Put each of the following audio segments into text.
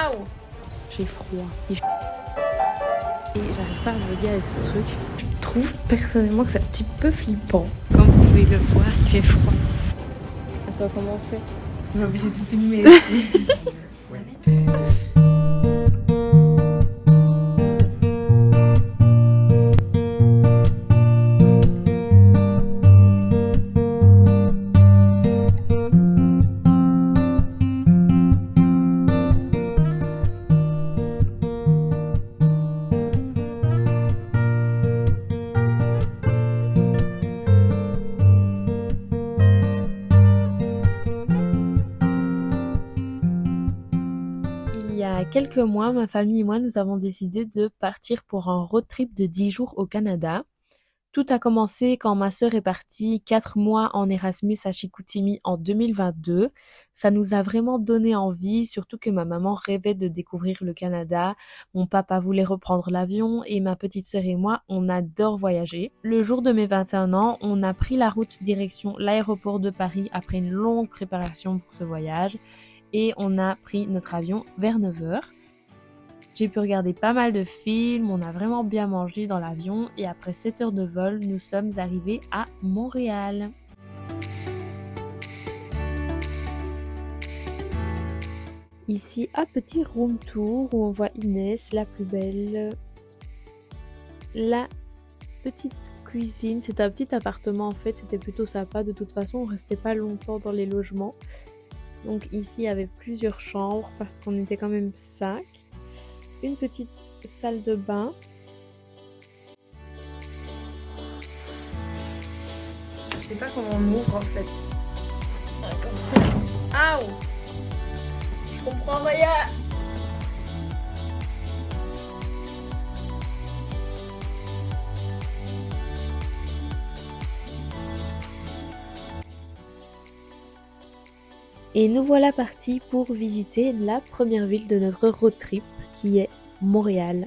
Aouh! J'ai froid. Et j'arrive pas à me relier avec ce truc. Je trouve personnellement que c'est un petit peu flippant. Comme vous pouvez le voir, il fait froid. Ah, ça va commencer. On est obligé de tout filmer aussi. Il y a quelques mois, ma famille et moi, nous avons décidé de partir pour un road trip de 10 jours au Canada. Tout a commencé quand ma sœur est partie 4 mois en Erasmus à Chicoutimi en 2022. Ça nous a vraiment donné envie, surtout que ma maman rêvait de découvrir le Canada. Mon papa voulait reprendre l'avion et ma petite sœur et moi, on adore voyager. Le jour de mes 21 ans, on a pris la route direction l'aéroport de Paris après une longue préparation pour ce voyage. Et on a pris notre avion vers 9h. J'ai pu regarder pas mal de films, on a vraiment bien mangé dans l'avion et après 7 heures de vol, nous sommes arrivés à Montréal. Ici, un petit room tour où on voit Inès, la plus belle. La petite cuisine, c'est un petit appartement en fait, c'était plutôt sympa. De toute façon, on restait pas longtemps dans les logements. Donc ici, il y avait plusieurs chambres parce qu'on était quand même 5. Une petite salle de bain. Je sais pas comment on ouvre en fait. Comme ça. Aouh! Je comprends rien! Et nous voilà partis pour visiter la première ville de notre road trip, qui est Montréal.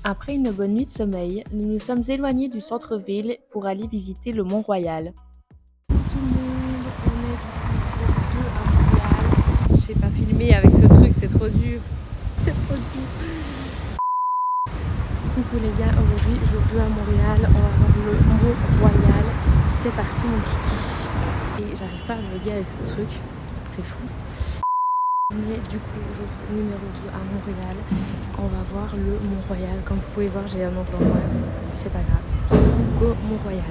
Après une bonne nuit de sommeil, nous nous sommes éloignés du centre-ville pour aller visiter le Mont-Royal. Tout le monde, on est du coup jour 2 à Montréal. Je sais pas filmer avec ce truc, c'est trop dur. C'est trop dur. Coucou les gars, aujourd'hui jour 2 à Montréal, on va voir le Mont-Royal. C'est parti mon kiki. Et j'arrive pas à me relier avec ce truc, c'est fou. On est du coup jour numéro 2 à Montréal. On va voir le Mont-Royal. Comme vous pouvez voir, j'ai un nom devant moi. C'est pas grave. Go Mont-Royal.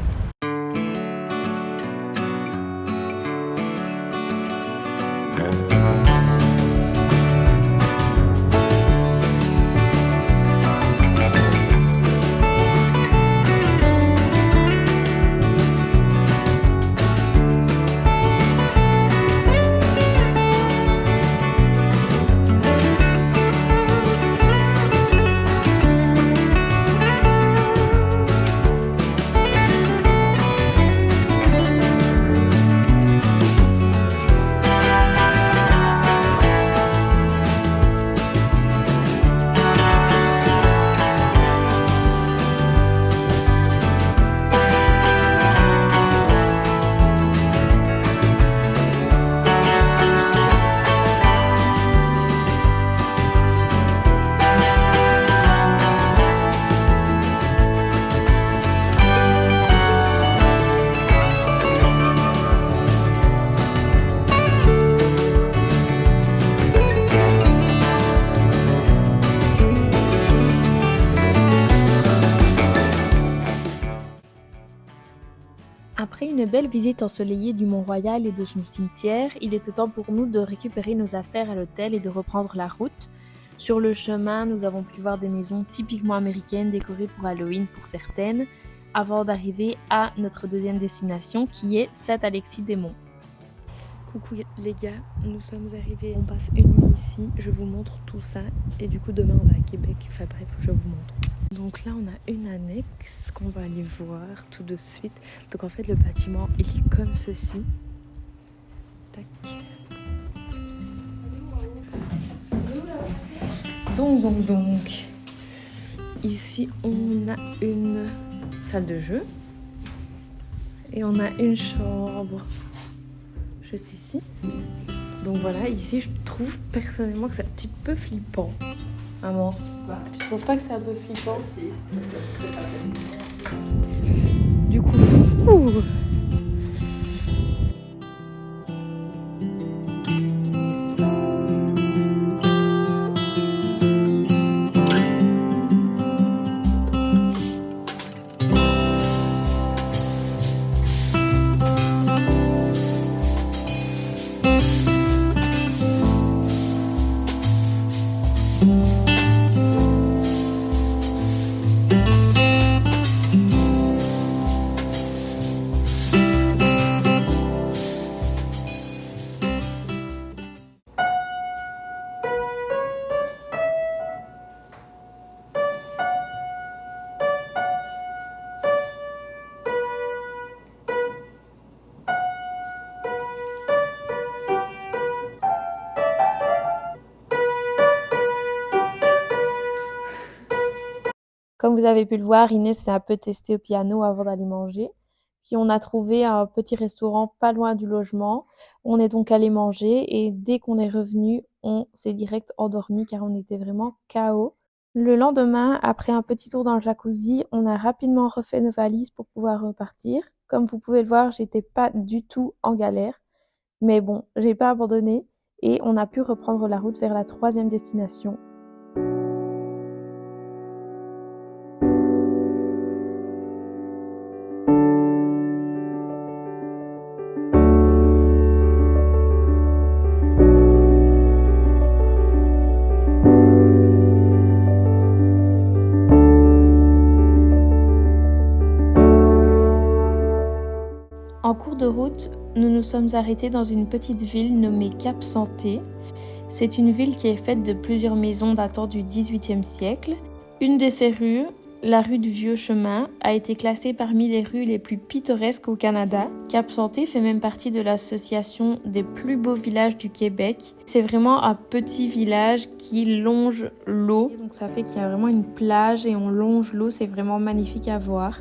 une belle visite ensoleillée du Mont-Royal et de son cimetière, il était temps pour nous de récupérer nos affaires à l'hôtel et de reprendre la route. Sur le chemin, nous avons pu voir des maisons typiquement américaines décorées pour Halloween pour certaines, avant d'arriver à notre deuxième destination qui est Saint-Alexis-des-Monts. Coucou les gars, nous sommes arrivés, on passe une nuit ici, je vous montre tout ça et du coup demain on va à Québec, enfin bref je vous montre. Donc là on a une annexe qu'on va aller voir tout de suite. Donc en fait le bâtiment il est comme ceci. Tac. Donc ici on a une salle de jeu et on a une chambre juste ici. Donc voilà, ici je trouve personnellement que c'est un petit peu flippant. Maman, tu trouves pas que c'est un peu flippant? Si, parce que c'est pas fait. Du coup, ouh. Comme vous avez pu le voir, Inès s'est un peu testée au piano avant d'aller manger. Puis on a trouvé un petit restaurant pas loin du logement. On est donc allé manger et dès qu'on est revenu, on s'est direct endormi car on était vraiment KO. Le lendemain, après un petit tour dans le jacuzzi, on a rapidement refait nos valises pour pouvoir repartir. Comme vous pouvez le voir, j'étais pas du tout en galère. Mais bon, j'ai pas abandonné et on a pu reprendre la route vers la 3e destination. En cours de route, nous nous sommes arrêtés dans une petite ville nommée Cap-Santé. C'est une ville qui est faite de plusieurs maisons datant du XVIIIe siècle. Une de ces rues, la rue du Vieux Chemin, a été classée parmi les rues les plus pittoresques au Canada. Cap-Santé fait même partie de l'association des plus beaux villages du Québec. C'est vraiment un petit village qui longe l'eau. Donc ça fait qu'il y a vraiment une plage et on longe l'eau, c'est vraiment magnifique à voir.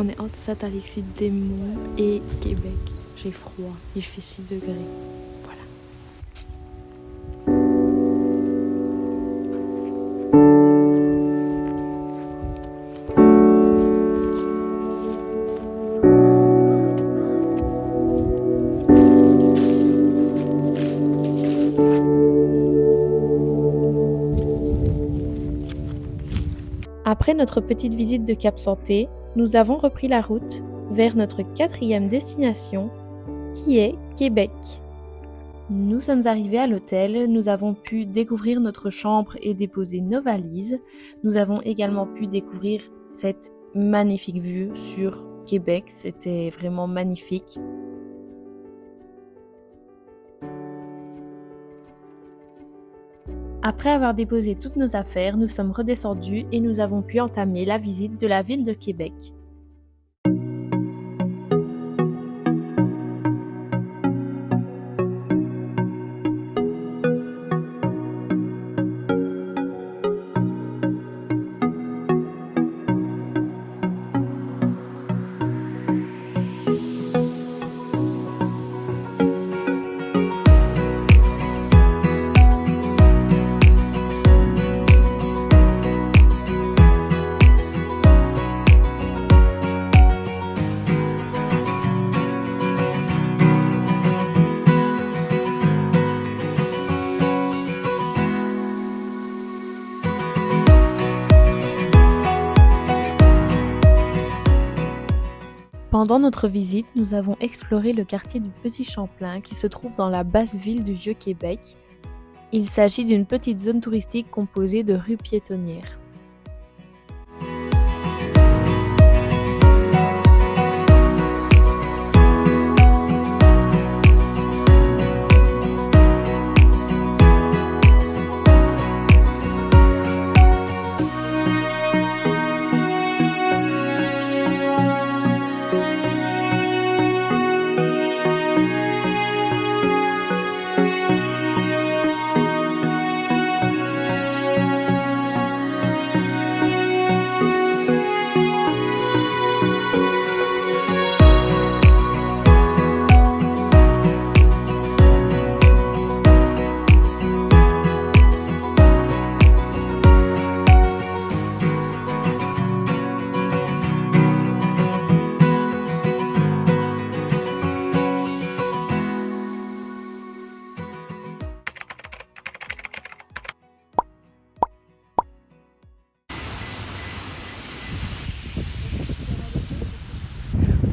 On est entre Saint-Alexis-des-Monts et Québec. J'ai froid, il fait 6 degrés. Voilà. Après notre petite visite de Cap-Santé, nous avons repris la route vers notre 4e destination, qui est Québec. Nous sommes arrivés à l'hôtel, nous avons pu découvrir notre chambre et déposer nos valises. Nous avons également pu découvrir cette magnifique vue sur Québec, c'était vraiment magnifique. Après avoir déposé toutes nos affaires, nous sommes redescendus et nous avons pu entamer la visite de la ville de Québec. Pendant notre visite, nous avons exploré le quartier du Petit Champlain qui se trouve dans la basse ville du Vieux-Québec. Il s'agit d'une petite zone touristique composée de rues piétonnières.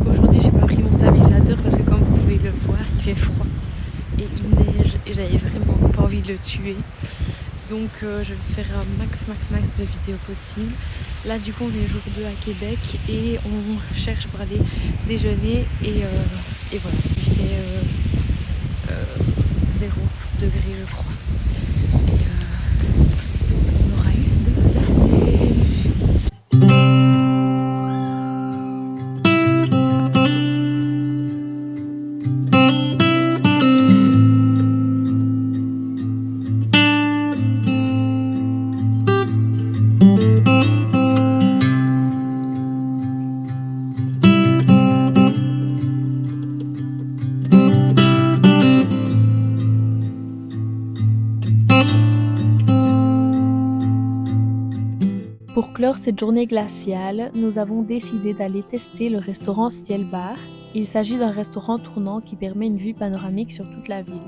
Aujourd'hui, j'ai pas pris mon stabilisateur parce que comme vous pouvez le voir, il fait froid et il neige et j'avais vraiment pas envie de le tuer. Donc je vais faire un max de vidéos possible. Là du coup on est jour 2 à Québec et on cherche pour aller déjeuner et voilà, il fait 0 degré je crois. Et on aura eu de la neige. Pour clore cette journée glaciale, nous avons décidé d'aller tester le restaurant Ciel Bar. Il s'agit d'un restaurant tournant qui permet une vue panoramique sur toute la ville.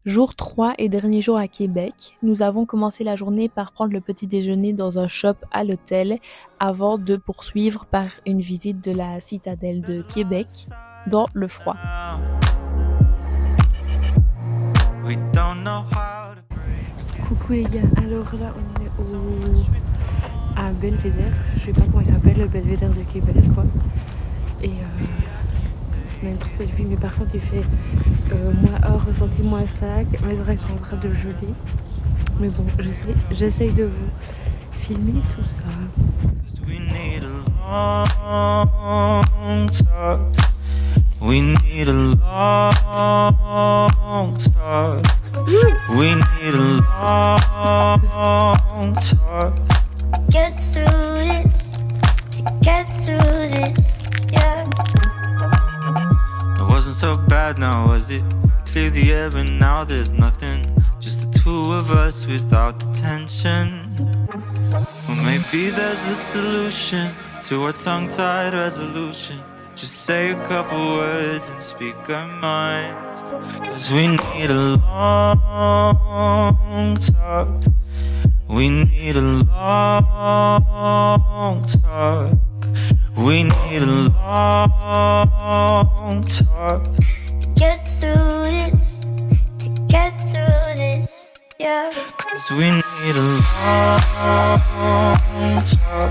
Jour 3 et dernier jour à Québec, nous avons commencé la journée par prendre le petit déjeuner dans un shop à l'hôtel avant de poursuivre par une visite de la citadelle de Québec dans le froid. Coucou les gars, alors là on est à Belvédère, je sais pas comment il s'appelle, le Belvédère de Québec quoi. Et on a une trop belle vue, mais par contre il fait ressenti moins 5, mes oreilles sont en train de geler. Mais bon, j'essaye de vous filmer tout ça. We need a long talk. We need a long talk. We need a long talk. Get through this, to get through this, yeah. It wasn't so bad now, was it? Clear the air and now there's nothing. Just the two of us without the tension. Well, maybe there's a solution to our tongue-tied resolution. Just say a couple words and speak our minds. 'Cause we need a long talk. We need a long talk. We need a long talk. Get through this, to get through this, yeah. 'Cause we need a long talk.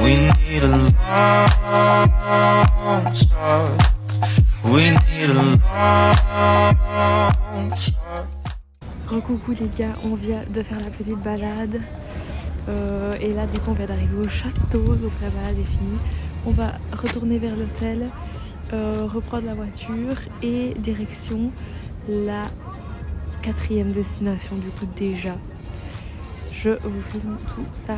We need a long talk. We need a long talk. Recoucou les gars, on vient de faire la petite balade. Et là du coup on vient d'arriver au château, donc la balade est finie. On va retourner vers l'hôtel, reprendre la voiture et direction la 4e destination du coup déjà. Je vous filme tout ça.